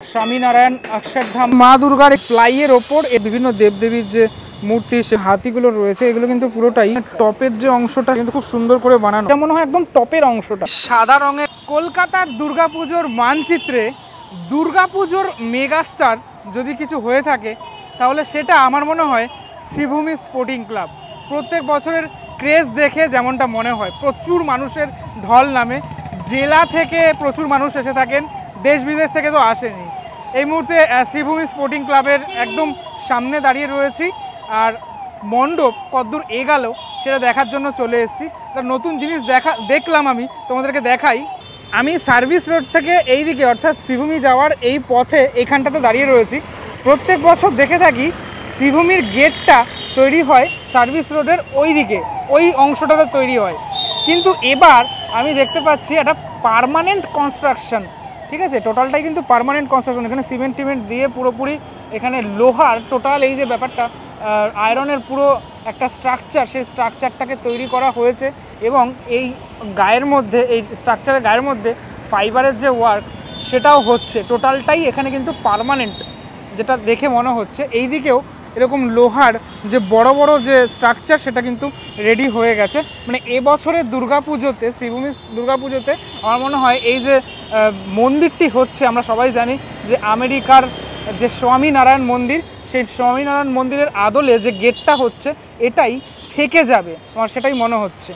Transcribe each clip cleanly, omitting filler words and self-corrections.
स्वामीनारायण अक्षरधाम मा दुर्गार प्लाइয়ের ওপর এই বিভিন্ন দেবদেবীর যে মূর্তি সে হাতিগুলো রয়েছে এগুলো কিন্তু পুরোটাই টপের যে অংশটা কিন্তু খুব সুন্দর করে বানানো, এটা মনে হয় একদম টপের অংশটা সাদা রঙের। কলকাতার দুর্গাপুজোর মানচিত্রে দুর্গাপুজোর মেগাস্টার যদি কিছু হয়ে থাকে তাহলে সেটা আমার মনে হয় শ্রীভূমি স্পোর্টিং ক্লাব। প্রত্যেক বছরের ক্রেজ দেখে যেমনটা মনে হয় প্রচুর মানুষের ঢল নামে, জেলা থেকে প্রচুর মানুষ এসে থাকেন, দেশ বিদেশ থেকে তো আসেনি। এই মুহূর্তে শ্রীভূমি স্পোর্টিং ক্লাবের একদম সামনে দাঁড়িয়ে রয়েছি আর মণ্ডপ কতদূর এগাল সেটা দেখার জন্য চলে এসেছি। একটা নতুন জিনিস দেখলাম, আমি তোমাদেরকে দেখাই। আমি সার্ভিস রোড থেকে এই দিকে অর্থাৎ শ্রীভূমি যাওয়ার এই পথে এইখানটাতে দাঁড়িয়ে রয়েছি। প্রত্যেক বছর দেখে থাকি শ্রীভূমির গেটটা তৈরি হয় সার্ভিস রোডের ওই দিকে, ওই অংশটাতে তৈরি হয়, কিন্তু এবার আমি দেখতে পাচ্ছি একটা পার্মানেন্ট কনস্ট্রাকশন। ঠিক আছে, টোটালটাই কিন্তু পার্মানেন্ট কনস্ট্রাকশন। এখানে সিমেন্ট টিমেন্ট দিয়ে পুরোপুরি এখানে লোহার টোটাল এই যে ব্যাপারটা আয়রনের পুরো একটা স্ট্রাকচার, সেই স্ট্রাকচারটাকে তৈরি করা হয়েছে এবং এই গায়ের মধ্যে, এই স্ট্রাকচারের গায়ের মধ্যে ফাইবারের যে ওয়ার্ক সেটাও হচ্ছে। টোটালটাই এখানে কিন্তু পার্মানেন্ট, যেটা দেখে মনে হচ্ছে। এই দিকেও এরকম লোহার যে বড় বড় যে স্ট্রাকচার সেটা কিন্তু রেডি হয়ে গেছে। মানে এবছরের দুর্গাপুজোতে, শ্রীভূমি দুর্গাপুজোতে আমার মনে হয় এই যে মন্দিরটি হচ্ছে, আমরা সবাই জানি যে আমেরিকার যে স্বামীনারায়ণ মন্দির, সেই স্বামীনারায়ণ মন্দিরের আদলে যে গেটটা হচ্ছে এটাই থেকে যাবে, আমার সেটাই মনে হচ্ছে।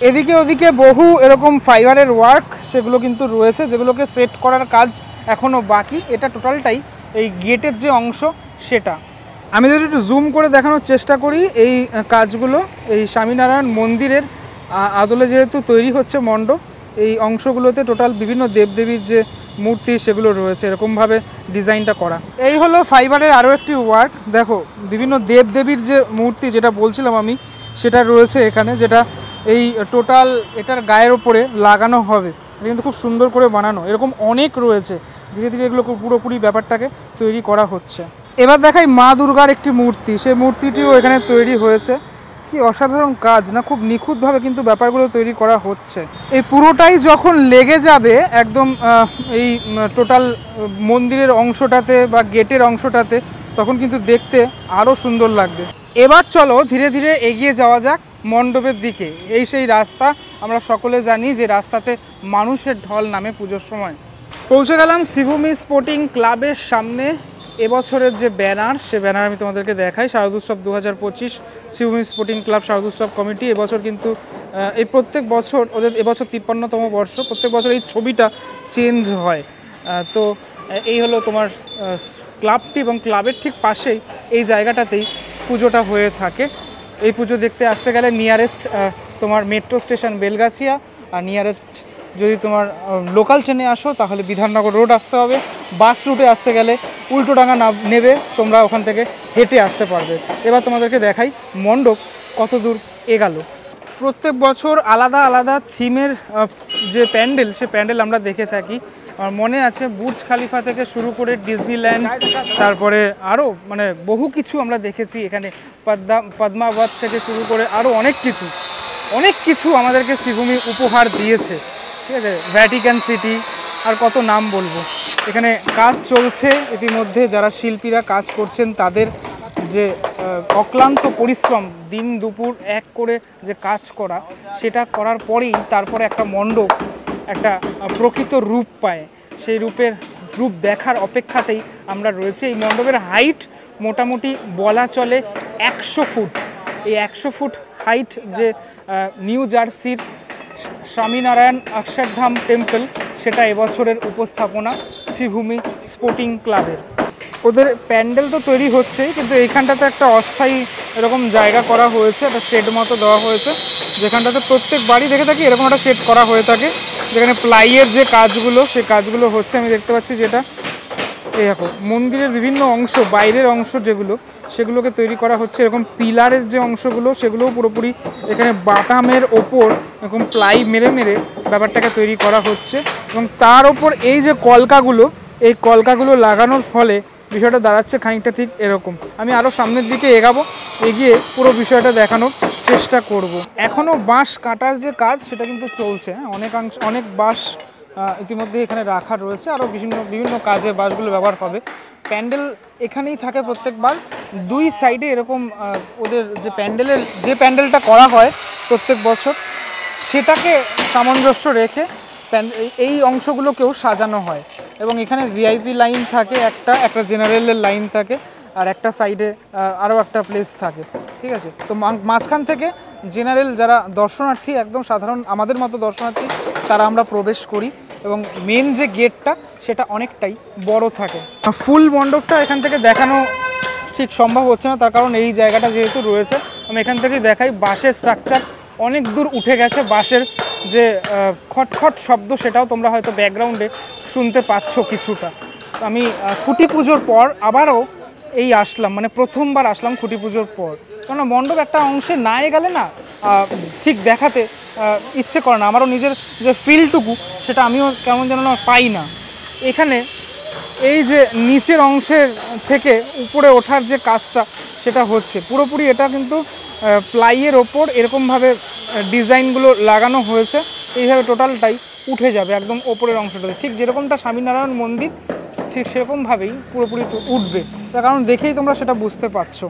এদিকে ওদিকে বহু এরকম ফাইবারের ওয়ার্ক সেগুলো কিন্তু রয়েছে, যেগুলোকে সেট করার কাজ এখনও বাকি। এটা টোটালটাই এই গেটের যে অংশ সেটা। আমি যদি একটু জুম করে দেখানোর চেষ্টা করি, এই কাজগুলো এই স্বামীনারায়ণ মন্দিরের আদলে যেহেতু তৈরি হচ্ছে মণ্ডপ, এই অংশগুলোতে টোটাল বিভিন্ন দেবদেবীর যে মূর্তি সেগুলো রয়েছে, এরকমভাবে ডিজাইনটা করা। এই হলো ফাইবারের আরও একটি ওয়ার্ক। দেখো বিভিন্ন দেবদেবীর যে মূর্তি যেটা বলছিলাম আমি, সেটা রয়েছে এখানে, যেটা এই টোটাল এটার গায়ের ওপরে লাগানো হবে। এটা কিন্তু খুব সুন্দর করে বানানো, এরকম অনেক রয়েছে। ধীরে ধীরে এগুলো পুরোপুরি ব্যাপারটাকে তৈরি করা হচ্ছে। এবার দেখাই মা দুর্গার একটি মূর্তি, সেই মূর্তিটিও এখানে তৈরি হয়েছে। কি অসাধারণ কাজ না, খুব নিখুঁতভাবে কিন্তু ব্যাপারগুলো তৈরি করা হচ্ছে। এই পুরোটাই যখন লেগে যাবে একদম এই টোটাল মন্দিরের অংশটাতে বা গেটের অংশটাতে, তখন কিন্তু দেখতে আরও সুন্দর লাগবে। এবার চলো ধীরে ধীরে এগিয়ে যাওয়া যাক মণ্ডপের দিকে। এই সেই রাস্তা, আমরা সকলে জানি যে রাস্তাতে মানুষের ঢল নামে পুজোর সময়। পৌঁছে গেলাম শ্রীভূমি স্পোর্টিং ক্লাবের সামনে। এবছরের যে ব্যানার, সে ব্যানার আমি তোমাদেরকে দেখাই। শারদোৎসব 2025 শ্রীভূমি স্পোর্টিং ক্লাব শারদোৎসব কমিটি। এবছর কিন্তু এই প্রত্যেক বছর ওদের এবছর 53তম বর্ষ, প্রত্যেক বছর এই ছবিটা চেঞ্জ হয়। তো এই হলো তোমার ক্লাবটি, এবং ক্লাবের ঠিক পাশেই এই জায়গাটাতেই পুজোটা হয়ে থাকে। এই পুজো দেখতে আসতে গেলে নিয়ারেস্ট তোমার মেট্রো স্টেশন বেলগাছিয়া, আর নিয়ারেস্ট যদি তোমার লোকাল ট্রেনে আসো তাহলে বিধাননগর রোড আসতে হবে। বাস রুটে আসতে গেলে উল্টোডাঙ্গা নেবে, তোমরা ওখান থেকে হেঁটে আসতে পারবে। এবার তোমাদেরকে দেখাই মণ্ডপ কত দূর এগালো। প্রত্যেক বছর আলাদা আলাদা থিমের যে প্যান্ডেল, সে প্যান্ডেল আমরা দেখে থাকি। আমার মনে আছে বুর্জ খালিফা থেকে শুরু করে ডিজনিল্যান্ড, তারপরে আরও মানে বহু কিছু আমরা দেখেছি এখানে। পদ্মাবত থেকে শুরু করে আরও অনেক কিছু আমাদেরকে শ্রীভূমি উপহার দিয়েছে। ঠিক আছে, ভ্যাটিকান সিটি, আর কত নাম বলবো। এখানে কাজ চলছে ইতিমধ্যে, যারা শিল্পীরা কাজ করছেন তাদের যে অক্লান্ত পরিশ্রম, দিন দুপুর এক করে যে কাজ করা, সেটা করার পরেই তারপরে একটা মণ্ডপ একটা প্রকৃত রূপ পায়। সেই রূপ দেখার অপেক্ষাতেই আমরা রয়েছি। এই মণ্ডপের হাইট মোটামুটি বলা চলে 100 ফুট। এই 100 ফুট হাইট যে নিউ জার্সির স্বামীনারায়ণ অক্ষরধাম টেম্পল, সেটা এবছরের উপস্থাপনা শ্রীভূমি স্পোর্টিং ক্লাবের। ওদের প্যান্ডেল তো তৈরি হচ্ছেই, কিন্তু এইখানটাতে একটা অস্থায়ী এরকম জায়গা করা হয়েছে, একটা শেড মতো দেওয়া হয়েছে, যেখানটাতে প্রত্যেক বাড়ি দেখে থাকি এরকম একটা শেড করা হয়ে থাকে, যেখানে প্লাইয়ের যে কাজগুলো, সেই কাজগুলো হচ্ছে। আমি দেখতে পাচ্ছি যেটা এই দেখো মন্দিরের বিভিন্ন অংশ, বাইরের অংশ যেগুলো, সেগুলোকে তৈরি করা হচ্ছে। এরকম পিলারের যে অংশগুলো সেগুলোও পুরোপুরি এখানে বাটামের ওপর এরকম প্লাই মেরে মেরে ব্যাপারটাকে তৈরি করা হচ্ছে। এবং তার ওপর এই যে কলকাগুলো, এই কলকাগুলো লাগানোর ফলে বিষয়টা দাঁড়াচ্ছে খানিকটা ঠিক এরকম। আমি আরও সামনের দিকে এগিয়ে পুরো বিষয়টা দেখানোর চেষ্টা করব। এখনও বাঁশ কাটার যে কাজ সেটা কিন্তু চলছে। অনেক বাঁশ ইতিমধ্যে এখানে রাখা রয়েছে, আরও বিভিন্ন কাজে বাঁশগুলো ব্যবহার হবে। প্যান্ডেল এখানেই থাকে প্রত্যেকবার, দুই সাইডে এরকম ওদের যে প্যান্ডেলটা করা হয় প্রত্যেক বছর, সেটাকে সামঞ্জস্য রেখে এই অংশগুলোকেও সাজানো হয়। এবং এখানে ভিআইপি লাইন থাকে, একটা জেনারেলের লাইন থাকে, আর একটা সাইডে আরও একটা প্লেস থাকে, ঠিক আছে। তো মাঝখান থেকে জেনারেল যারা দর্শনার্থী, একদম সাধারণ আমাদের মতো দর্শনার্থী, তারা আমরা প্রবেশ করি। এবং মেন যে গেটটা সেটা অনেকটাই বড় থাকে। ফুল মণ্ডপটা এখান থেকে দেখানো ঠিক সম্ভব হচ্ছে না, তার কারণ এই জায়গাটা যেহেতু রয়েছে। আমি এখান থেকেই দেখাই, বাঁশের স্ট্রাকচার অনেক দূর উঠে গেছে, বাঁশের যে খটখট শব্দ সেটাও তোমরা হয়তো ব্যাকগ্রাউন্ডে শুনতে পাচ্ছ কিছুটা। আমি খুঁটি পুজোর পর আবারও আসলাম, মানে প্রথমবার আসলাম খুঁটি পুজোর পর, কেননা মণ্ডপ একটা অংশে না গেলে না ঠিক দেখাতে ইচ্ছে করে না, আমারও নিজের যে ফিলটুকু সেটা আমিও কেমন যেন পাই না। এখানে এই যে নিচের অংশের থেকে উপরে ওঠার যে কাজটা সেটা হচ্ছে পুরোপুরি, এটা কিন্তু প্লাইয়ের ওপর এরকমভাবে ডিজাইনগুলো লাগানো হয়েছে, এইভাবে টোটালটাই উঠে যাবে একদম ওপরের অংশটাতে, ঠিক যেরকমটা স্বামীনারায়ণ মন্দির ঠিক সেরকমভাবেই পুরোপুরি উঠবে, তার কারণ দেখেই তোমরা সেটা বুঝতে পারছো।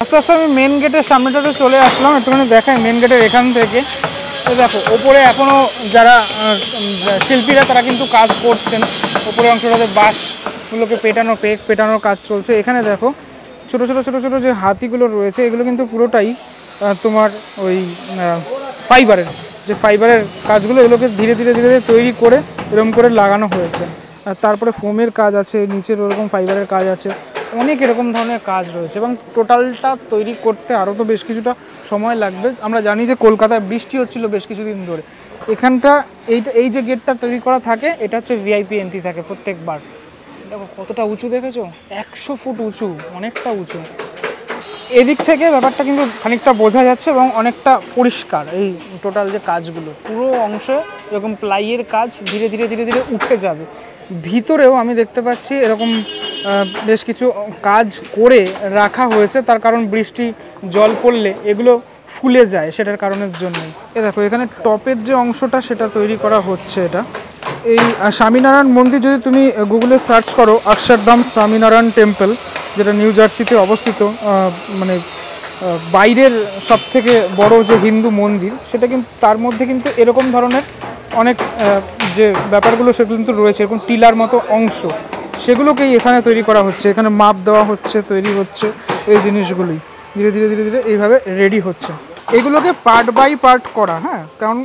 আস্তে আস্তে আমি মেন গেটের সামনেটাতে চলে আসলাম, একটুখানি দেখাই মেন গেটের এখান থেকে। দেখো ওপরে এখনও যারা শিল্পীরা তারা কিন্তু কাজ করছেন, ওপরের অংশটাতে বাঁশগুলোকে পেটানোর কাজ চলছে। এখানে দেখো ছোটো ছোটো যে হাতিগুলো রয়েছে, এগুলো কিন্তু পুরোটাই তোমার ওই ফাইবারের কাজগুলো, এগুলোকে ধীরে ধীরে তৈরি করে এরকম করে লাগানো হয়েছে। আর তারপরে ফোমের কাজ আছে, নিচের ওরকম ফাইবারের কাজ আছে, অনেক এরকম ধরনের কাজ রয়েছে। এবং টোটালটা তৈরি করতে আরও তো বেশ কিছুটা সময় লাগবে। আমরা জানি যে কলকাতায় বৃষ্টি হচ্ছিল বেশ কিছুদিন ধরে, এখানটা এই যে গেটটা তৈরি করা থাকে, এটা হচ্ছে ভিআইপি এন্ট্রি থাকে প্রত্যেকবার। দেখো কতটা উঁচু, দেখেছো 100 ফুট উঁচু, অনেকটা উঁচু। এদিক থেকে ব্যাপারটা কিন্তু খানিকটা বোঝা যাচ্ছে এবং অনেকটা পরিষ্কার। এই টোটাল যে কাজগুলো পুরো অংশ এরকম প্লাইয়ের কাজ ধীরে ধীরে উঠে যাবে। ভিতরেও আমি দেখতে পাচ্ছি এরকম বেশ কিছু কাজ করে রাখা হয়েছে, তার কারণ বৃষ্টি জল পড়লে এগুলো ফুলে যায়, সেটার কারণের জন্যই। দেখো এখানে টপের যে অংশটা সেটা তৈরি করা হচ্ছে। এটা এই স্বামীনারায়ণ মন্দির, যদি তুমি গুগলে সার্চ করো অক্ষরধাম স্বামীনারায়ণ টেম্পল, যেটা নিউ জার্সিতে অবস্থিত, মানে বাইরের সবথেকে বড় যে হিন্দু মন্দির, সেটা কিন্তু তার মধ্যে কিন্তু এরকম ধরনের অনেক যে ব্যাপারগুলো সেগুলো কিন্তু রয়েছে, এরকম টিলার মতো অংশ, সেগুলোকেই এখানে তৈরি করা হচ্ছে। এখানে মাপ দেওয়া হচ্ছে, তৈরি হচ্ছে, এই জিনিসগুলোই ধীরে ধীরে এইভাবে রেডি হচ্ছে। এগুলোকে পার্ট বাই পার্ট করা, হ্যাঁ, কারণ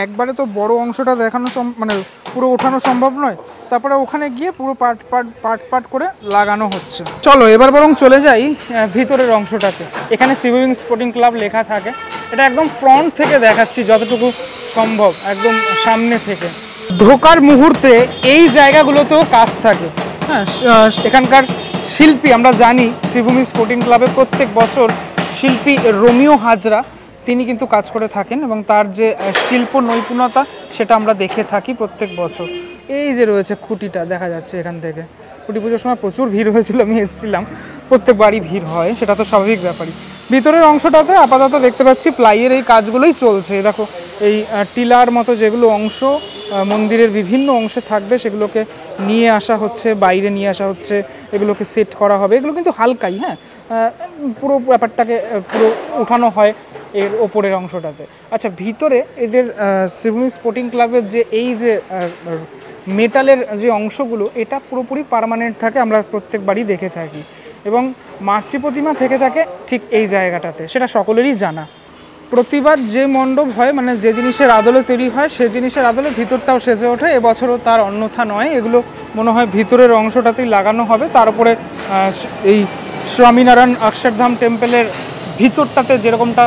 একবারে তো বড় অংশটা দেখানো মানে পুরো ওঠানো সম্ভব নয়, তারপরে ওখানে গিয়ে পুরো পার্ট করে লাগানো হচ্ছে। চলো এবার বরং চলে যাই ভিতরের অংশটাতে। এখানে সিভিং স্পোর্টিং ক্লাব লেখা থাকে, এটা একদম ফ্রন্ট থেকে দেখাচ্ছি যতটুকু সম্ভব, একদম সামনে থেকে। ঢোকার মুহূর্তে এই জায়গাগুলোতেও কাজ থাকে, হ্যাঁ। এখানকার শিল্পী আমরা জানি, শ্রীভূমি স্পোর্টিং ক্লাবে প্রত্যেক বছর শিল্পী রোমিও হাজরা তিনি কিন্তু কাজ করে থাকেন, এবং তার যে শিল্প নৈপুণ্যতা সেটা আমরা দেখে থাকি প্রত্যেক বছর। এই যে রয়েছে খুঁটিটা দেখা যাচ্ছে এখান থেকে, খুঁটি পুজোর সময় প্রচুর ভিড় হয়েছিল, আমি এসেছিলাম, প্রত্যেকবারই ভিড় হয়, সেটা তো স্বাভাবিক ব্যাপারই। ভিতরের অংশটাতে আপাতত দেখতে পাচ্ছি প্লাইয়ের এই কাজগুলোই চলছে। দেখো এই টিলার মতো যেগুলো অংশ মন্দিরের বিভিন্ন অংশে থাকবে, সেগুলোকে নিয়ে আসা হচ্ছে, বাইরে নিয়ে আসা হচ্ছে, এগুলোকে সেট করা হবে। এগুলো কিন্তু হালকাই, হ্যাঁ, পুরো ব্যাপারটাকে পুরো উঠানো হয় এর ওপরের অংশটাতে। আচ্ছা, ভিতরে এদের শ্রীভূমি স্পোর্টিং ক্লাবের যে এই যে মেটালের যে অংশগুলো, এটা পুরোপুরি পার্মানেন্ট থাকে, আমরা প্রত্যেকবারই দেখে থাকি। এবং মাতৃ প্রতিমা থেকে থাকে ঠিক এই জায়গাটাতে, সেটা সকলেরই জানা। প্রতিবার যে মণ্ডপ হয়, মানে যে জিনিসের আদলে তৈরি হয়, সেই জিনিসের আদলে ভিতরটাও সেজে ওঠে। এবছরও তার অন্যথা নয়, এগুলো মনে হয় ভিতরের অংশটাতেই লাগানো হবে। তারপরে এই স্বামীনারায়ণ অক্ষরধাম টেম্পলের ভিতরটাতে যেরকমটা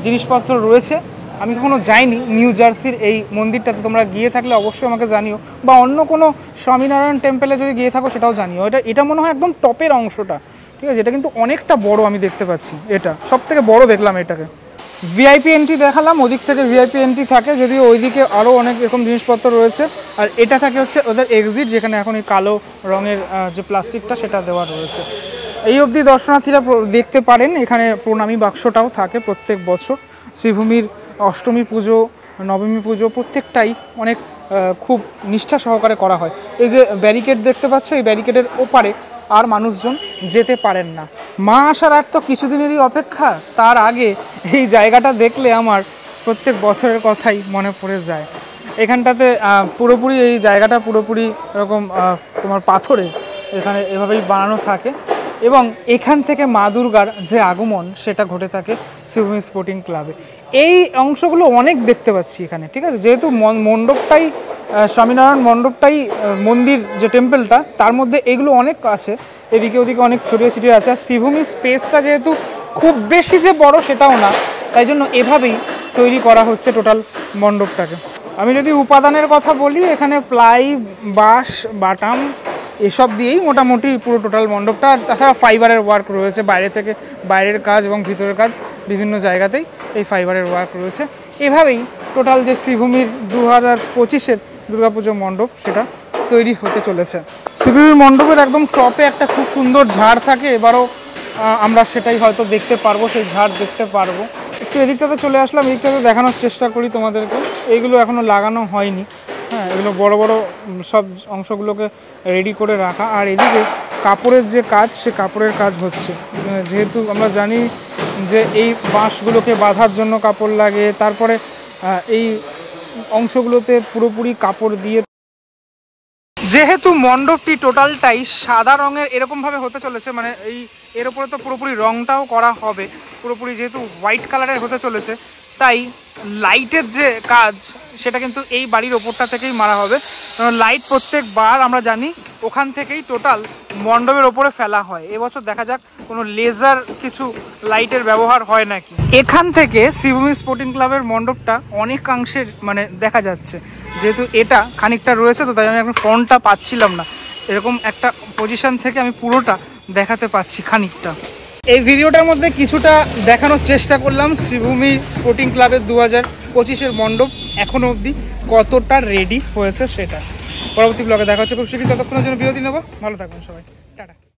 জিনিসপত্র রয়েছে, আমি কখনো যাইনি নিউ জার্সির এই মন্দিরটাতে, তোমরা গিয়ে থাকলে অবশ্যই আমাকে জানিও, বা অন্য কোনো স্বামীনারায়ণ টেম্পলে যদি গিয়ে থাকো সেটাও জানিও। এটা মনে হয় একদম টপের অংশটা, ঠিক আছে। এটা কিন্তু অনেকটা বড় আমি দেখতে পাচ্ছি, এটা সব থেকে বড় দেখলাম এটাকে। ভিআইপি এন্ট্রি দেখালাম, ওদিক থেকে ভিআইপি এন্ট্রি থাকে, যদিও ওইদিকে আরও অনেক এরকম জিনিসপত্র রয়েছে। আর এটা থাকে হচ্ছে ওদের এক্সিট, যেখানে এখন এই কালো রঙের যে প্লাস্টিকটা সেটা দেওয়া রয়েছে। এই অবধি দর্শনার্থীরা দেখতে পারেন। এখানে প্রণামী বাক্সটাও থাকে প্রত্যেক বছর। শ্রীভূমির অষ্টমী পুজো নবমী পুজো প্রত্যেকটাই অনেক খুব নিষ্ঠা সহকারে করা হয়। এই যে ব্যারিকেড দেখতে পাচ্ছ, এই ব্যারিকেডের ওপারে আর মানুষজন যেতে পারেন না। মা আসার আর তো কিছুদিনেরই অপেক্ষা, তার আগে এই জায়গাটা দেখলে আমার প্রত্যেক বছরের কথাই মনে পড়ে যায়। এখানটাতে পুরোপুরি এই জায়গাটা পুরোপুরি এরকম তোমার পাথরে এখানে এভাবেই বানানো থাকে এবং এখান থেকে মা দুর্গার যে আগমন সেটা ঘটে থাকে শ্রীভূমি স্পোর্টিং ক্লাবে। এই অংশগুলো অনেক দেখতে পাচ্ছি এখানে, ঠিক আছে, যেহেতু মণ্ডপটাই স্বামীনারায়ণ মণ্ডপটাই মন্দির যে টেম্পলটা, তার মধ্যে এগুলো অনেক আছে, এদিকে ওদিকে অনেক ছড়িয়ে ছিটিয়ে আছে। আর শ্রীভূমি স্পেসটা যেহেতু খুব বেশি যে বড় সেটাও না, তাই জন্য এভাবেই তৈরি করা হচ্ছে টোটাল মণ্ডপটাকে। আমি যদি উপাদানের কথা বলি, এখানে প্লাই, বাঁশ, বাটাম এসব দিয়েই মোটামুটি পুরো টোটাল মণ্ডপটা। আর তাছাড়া ফাইবারের ওয়ার্ক রয়েছে, বাইরে থেকে বাইরের কাজ এবং ভিতরের কাজ বিভিন্ন জায়গাতেই এই ফাইবারের ওয়ার্ক রয়েছে। এভাবেই টোটাল যে শ্রীভূমির 2025-এর দুর্গাপুজো মণ্ডপ সেটা তৈরি হতে চলেছে। শ্রীভূমির মণ্ডপের একদম টপে একটা খুব সুন্দর ঝাড় থাকে, এবারও আমরা সেটাই হয়তো দেখতে পারবো, সেই ঝাড় দেখতে পারবো। একটু এদিকটাতে চলে আসলাম, এদিকটাতে দেখানোর চেষ্টা করি তোমাদেরকে। এইগুলো এখনও লাগানো হয়নি, হ্যাঁ, এগুলো বড় বড় সব অংশগুলোকে রেডি করে রাখা। আর এদিকে কাপড়ের যে কাজ, সে কাপড়ের কাজ হচ্ছে। যেহেতু আমরা জানি যে এই বাঁশগুলোকে বাঁধার জন্য কাপড় লাগে, তারপরে এই অংশগুলোতে পুরোপুরি কাপড় দিয়ে, যেহেতু মণ্ডপটি টোটালটাই সাদা রঙের এরকমভাবে হতে চলেছে, মানে এর উপরে তো পুরোপুরি রঙটাও করা হবে, পুরোপুরি যেহেতু হোয়াইট কালারের হতে চলেছে, তাই লাইটের যে কাজ সেটা কিন্তু এই বাড়ির ওপরটা থেকেই মারা হবে। কারণ লাইট প্রত্যেকবার আমরা জানি ওখান থেকেই টোটাল মণ্ডপের ওপরে ফেলা হয়। এবছর দেখা যাক কোনো লেজার কিছু লাইটের ব্যবহার হয় নাকি। এখান থেকে শ্রীভূমি স্পোর্টিং ক্লাবের মণ্ডপটা অনেকাংশে মানে দেখা যাচ্ছে, যেহেতু এটা খানিকটা রয়েছে, তো তাই আমি এখন ফ্রন্টটা পাচ্ছিলাম না। এরকম একটা পজিশন থেকে আমি পুরোটা দেখাতে পাচ্ছি খানিকটা। এই ভিডিওটার মধ্যে কিছুটা দেখানোর চেষ্টা করলাম শ্রীভূমি স্পোর্টিং ক্লাবের 2025-এর মণ্ডপ এখনো অবধি কতটা রেডি হয়েছে সেটা। পরবর্তী ব্লগে দেখা হচ্ছে খুব শীঘ্রই, ততক্ষণের জন্য বিরতি নেব। ভালো থাকবেন সবাই।